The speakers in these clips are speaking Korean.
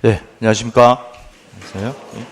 네, 안녕하십니까. 안녕하세요. 네.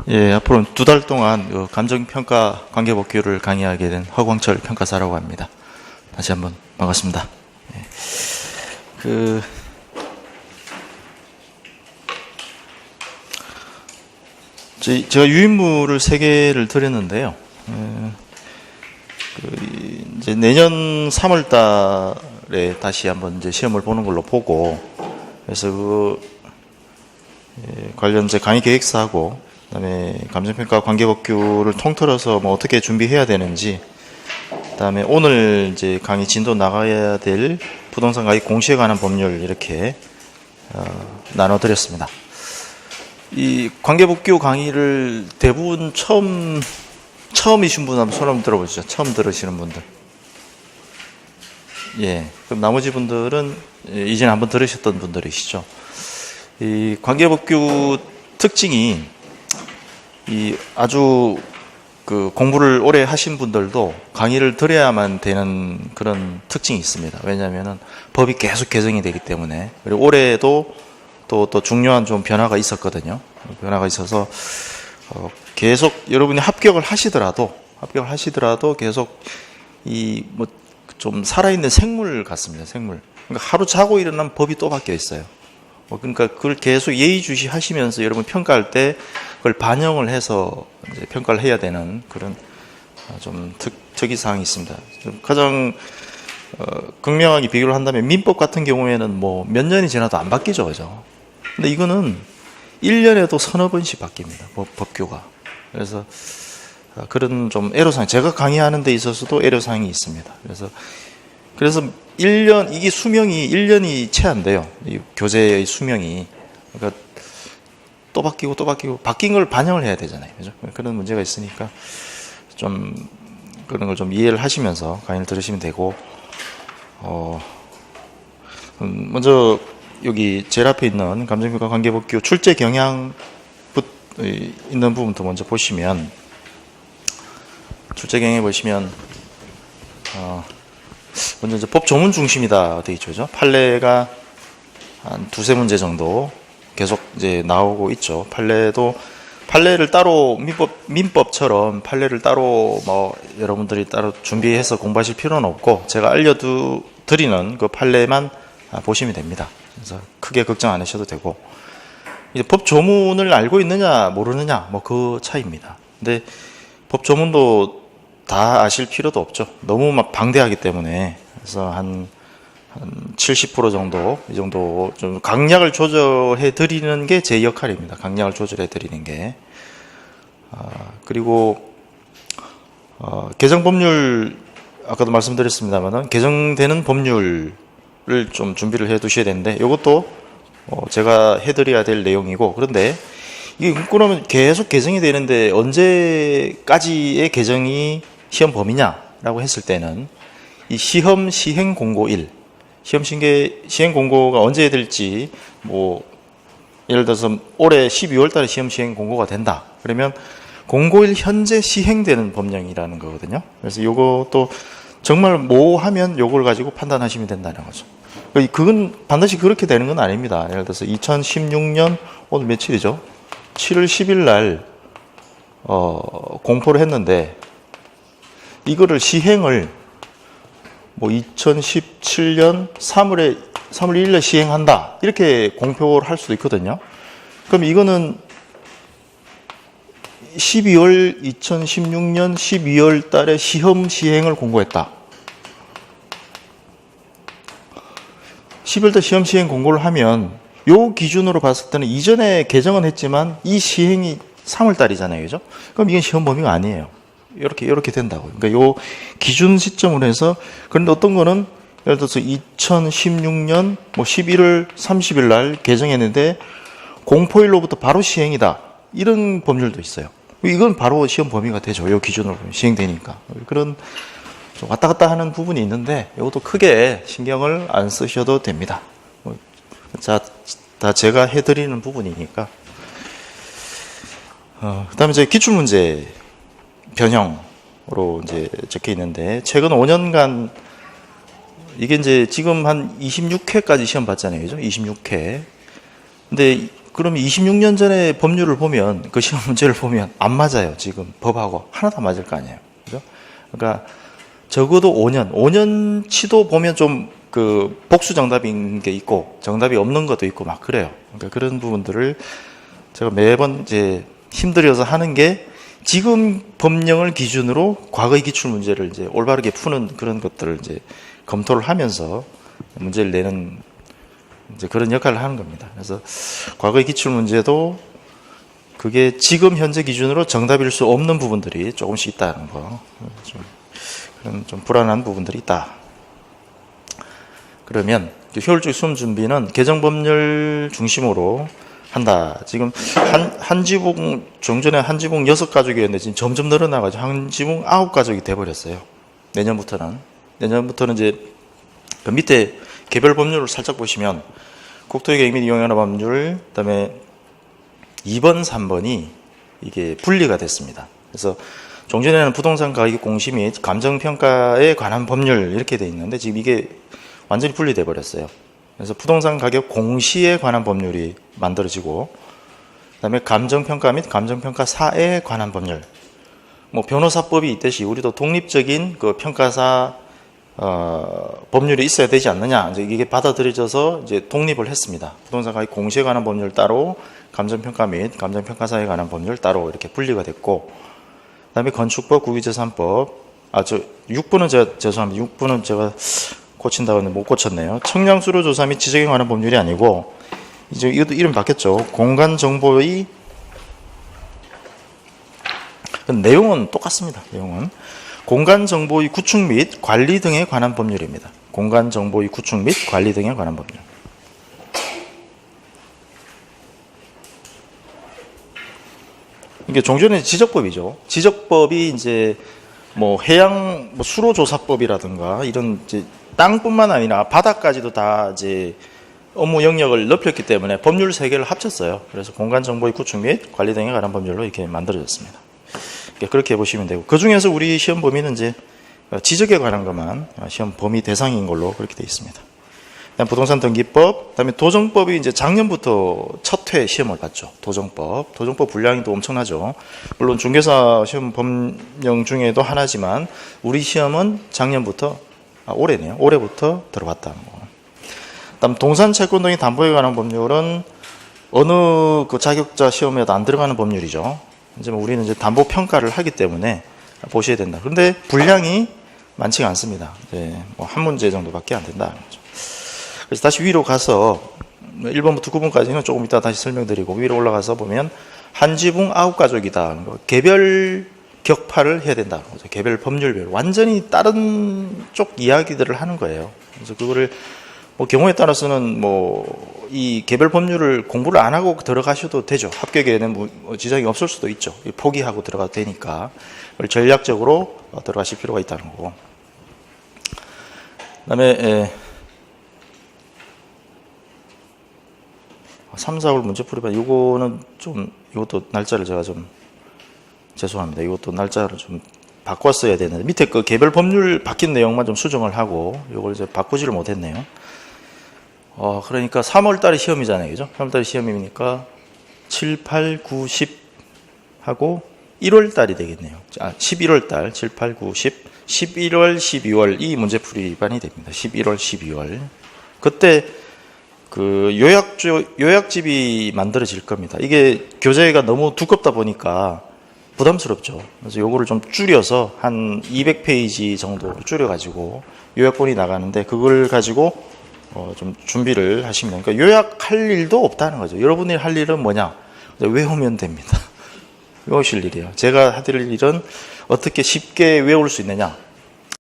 예, 앞으로는 2달 동안 감정평가 관계법규를 강의하게 된 허광철 평가사라고 합니다. 다시 한번 반갑습니다. 예. 제가 유인물을 3개를 드렸는데요. 이제 내년 3월 달에 다시 한번 이제 시험을 보는 걸로 보고, 그래서 관련 이제 강의 계획서하고 그다음에 감정평가 관계법규를 통틀어서 뭐 어떻게 준비해야 되는지, 그다음에 오늘 이제 강의 진도 나가야 될 부동산 가입 공시에 관한 법률 이렇게 나눠드렸습니다. 이 관계법규 강의를 대부분 처음이신 분 한번 손 한번 들어보시죠. 처음 들으시는 분들. 예. 그럼 나머지 분들은 이전에 한번 들으셨던 분들이시죠. 이 관계법규 특징이 아주 공부를 오래 하신 분들도 강의를 들어야만 되는 그런 특징이 있습니다. 왜냐하면 법이 계속 개정이 되기 때문에. 그리고 올해도 또 중요한 좀 변화가 있었거든요. 변화가 있어서 계속 여러분이 합격을 하시더라도 계속 뭐 좀 살아있는 생물 같습니다. 생물. 그러니까 하루 자고 일어나면 법이 또 바뀌어 있어요. 그러니까 그걸 계속 예의주시 하시면서 여러분 평가할 때 그걸 반영을 해서 이제 평가를 해야 되는 그런 좀 특이사항이 있습니다. 가장 극명하게 비교를 한다면 민법 같은 경우에는 뭐 몇 년이 지나도 안 바뀌죠, 그죠? 근데 이거는 1년에도 서너 번씩 바뀝니다, 법규가. 그래서 그런 좀 애로사항, 제가 강의하는 데 있어서도 애로사항이 있습니다. 그래서 1년, 이게 수명이 1년이 채 안 돼요. 이 교재의 수명이. 그러니까 또 바뀌고 바뀐 걸 반영을 해야 되잖아요. 그죠? 그런 문제가 있으니까 좀 그런 걸 좀 이해를 하시면서 강의를 들으시면 되고, 먼저 여기 제일 앞에 있는 감정평가 관계법규 출제 경향 있는 부분부터 먼저 보시면, 출제 경향에 보시면, 먼저 이제 법 조문 중심이다 되어 있죠. 그죠? 판례가 한 2-3문제 정도 계속 이제 나오고 있죠. 판례를 따로 민법처럼 판례를 따로 뭐 여러분들이 따로 준비해서 공부하실 필요는 없고, 제가 알려드리는 그 판례만 보시면 됩니다. 그래서 크게 걱정 안 하셔도 되고, 이제 법 조문을 알고 있느냐 모르느냐 뭐 그 차이입니다. 근데 법 조문도 다 아실 필요도 없죠. 너무 막 방대하기 때문에. 그래서 한 70% 정도, 이 정도 좀 강약을 조절해 드리는 게 제 역할입니다. 강약을 조절해 드리는 게. 그리고 개정법률, 아까도 말씀드렸습니다만은 개정되는 법률을 좀 준비를 해 두셔야 되는데, 이것도 제가 해 드려야 될 내용이고, 그런데 이게 그러면 계속 개정이 되는데 언제까지의 개정이 시험 범위냐라고 했을 때는 이 시험 시행 공고 1, 시험 시행 공고가 언제 될지, 뭐 예를 들어서 올해 12월 달에 시험 시행 공고가 된다. 그러면 공고일 현재 시행되는 법령이라는 거거든요. 그래서 이것도 정말 뭐 하면 요걸 가지고 판단하시면 된다는 거죠. 그건 반드시 그렇게 되는 건 아닙니다. 예를 들어서 2016년 오늘 며칠이죠? 7월 10일 날 공포를 했는데, 이거를 시행을 뭐 2017년 3월 1일 날 시행한다 이렇게 공표를 할 수도 있거든요. 그럼 이거는 2016년 12월 달에 시험 시행을 공고했다. 12월 달 시험 시행 공고를 하면 요 기준으로 봤을 때는 이전에 개정은 했지만 이 시행이 3월 달이잖아요. 그죠? 그럼 이건 시험 범위가 아니에요. 이렇게 된다고요. 그러니까 요 기준 시점으로 해서, 그런데 어떤 거는 예를 들어서 2016년 뭐 11월 30일 날 개정했는데 공포일로부터 바로 시행이다. 이런 법률도 있어요. 이건 바로 시험 범위가 되죠. 요 기준으로 보면 시행되니까. 그런 좀 왔다 갔다 하는 부분이 있는데 이것도 크게 신경을 안 쓰셔도 됩니다. 자, 다 제가 해드리는 부분이니까. 그다음에 이제 기출문제 변형으로 이제 적혀 있는데, 최근 5년간 이게 이제 지금 한 26회까지 시험 봤잖아요. 그죠? 26회. 근데 그럼 26년 전에 법률을 보면, 그 시험 문제를 보면 안 맞아요. 지금 법하고 하나도 안 맞을 거 아니에요. 그죠? 그러니까 적어도 5년치도 보면 좀 그 복수 정답인 게 있고 정답이 없는 것도 있고 막 그래요. 그러니까 그런 부분들을 제가 매번 이제 힘들여서 하는 게, 지금 법령을 기준으로 과거의 기출 문제를 이제 올바르게 푸는 그런 것들을 이제 검토를 하면서 문제를 내는 이제 그런 역할을 하는 겁니다. 그래서 과거의 기출 문제도 그게 지금 현재 기준으로 정답일 수 없는 부분들이 조금씩 있다는 거, 그런 좀 불안한 부분들이 있다. 그러면 효율적 시험 준비는 개정법률 중심으로 한다. 지금 한지붕, 종전에 한지붕 6가족이었는데 지금 점점 늘어나가지고 한지붕 9가족이 돼버렸어요. 내년부터는 이제 그 밑에 개별 법률을 살짝 보시면 국토계획 및 이용연화 법률, 그다음에 2번, 3번이 이게 분리가 됐습니다. 그래서 종전에는 부동산 가격 공시 및 감정평가에 관한 법률 이렇게 돼 있는데 지금 이게 완전히 분리돼 버렸어요. 그래서 부동산 가격 공시에 관한 법률이 만들어지고, 그다음에 감정평가 및 감정평가사에 관한 법률, 뭐 변호사법이 있듯이 우리도 독립적인 그 평가사 법률이 있어야 되지 않느냐, 이제 이게 받아들여져서 이제 독립을 했습니다. 부동산 가격 공시에 관한 법률 따로, 감정평가 및 감정평가사에 관한 법률 따로 이렇게 분리가 됐고, 그다음에 건축법, 국유재산법, 6부는 죄송합니다. 6부는 제가 고친다고 했는데 못 고쳤네요. 청량수로 조사 및 지적에 관한 법률이 아니고, 이제 이것도 이름 바뀌었죠. 공간정보의, 내용은 똑같습니다. 내용은 공간정보의 구축 및 관리 등에 관한 법률입니다. 공간정보의 구축 및 관리 등에 관한 법률. 이게 종전의 지적법이죠. 지적법이 이제 뭐 해양 뭐 수로조사법이라든가 이런 이제 땅뿐만 아니라 바다까지도 다 이제 업무 영역을 넓혔기 때문에 법률 3개를 합쳤어요. 그래서 공간정보의 구축 및 관리 등에 관한 법률로 이렇게 만들어졌습니다. 그렇게 보시면 되고, 그 중에서 우리 시험 범위는 이제 지적에 관한 것만 시험 범위 대상인 걸로 그렇게 되어 있습니다. 그다음 부동산 등기법, 그다음에 도정법이 이제 작년부터 첫 회 시험을 봤죠. 도정법 분량이 또 엄청나죠. 물론 중개사 시험 법령 중에도 하나지만 우리 시험은 작년부터 올해네요. 올해부터 들어갔다는 거. 그다음 동산 채권 등의 담보에 관한 법률은 어느 그 자격자 시험에도 안 들어가는 법률이죠. 이제 뭐 우리는 이제 담보 평가를 하기 때문에 보셔야 된다. 그런데 분량이 많지가 않습니다. 이제 뭐 한 문제 정도밖에 안 된다는 거죠. 그래서 다시 위로 가서 1번부터 9번까지는 조금 이따 다시 설명드리고, 위로 올라가서 보면 한지붕 9가족이다. 개별 격파를 해야 된다. 개별 법률별 완전히 다른 쪽 이야기들을 하는 거예요. 그래서 그거를 뭐 경우에 따라서는 뭐 이 개별 법률을 공부를 안 하고 들어가셔도 되죠. 합격에는 지장이 없을 수도 있죠. 포기하고 들어가도 되니까 전략적으로 들어가실 필요가 있다는 거고. 그다음에 3, 4월 문제풀이반, 이것도 날짜를 제가 좀 죄송합니다. 이것도 날짜를 좀 바꿨어야 되는데, 밑에 그 개별 법률 바뀐 내용만 좀 수정을 하고 이걸 이제 바꾸지를 못했네요. 그러니까 3월 달에 시험이잖아요. 그죠? 3월 달에 시험이니까 7, 8, 9, 10 하고 1월 달이 되겠네요. 11월 달, 7, 8, 9, 10, 11월, 12월 이 문제풀이반이 됩니다. 11월, 12월. 그때 그 요약집이 만들어질 겁니다. 이게 교재가 너무 두껍다 보니까 부담스럽죠. 그래서 요거를 좀 줄여서 한 200페이지 정도 줄여가지고 요약본이 나가는데, 그걸 가지고 좀 준비를 하시면, 그러니까 요약할 일도 없다는 거죠. 여러분이 할 일은 뭐냐? 외우면 됩니다. 외우실 일이에요. 제가 해드릴 일은 어떻게 쉽게 외울 수 있느냐.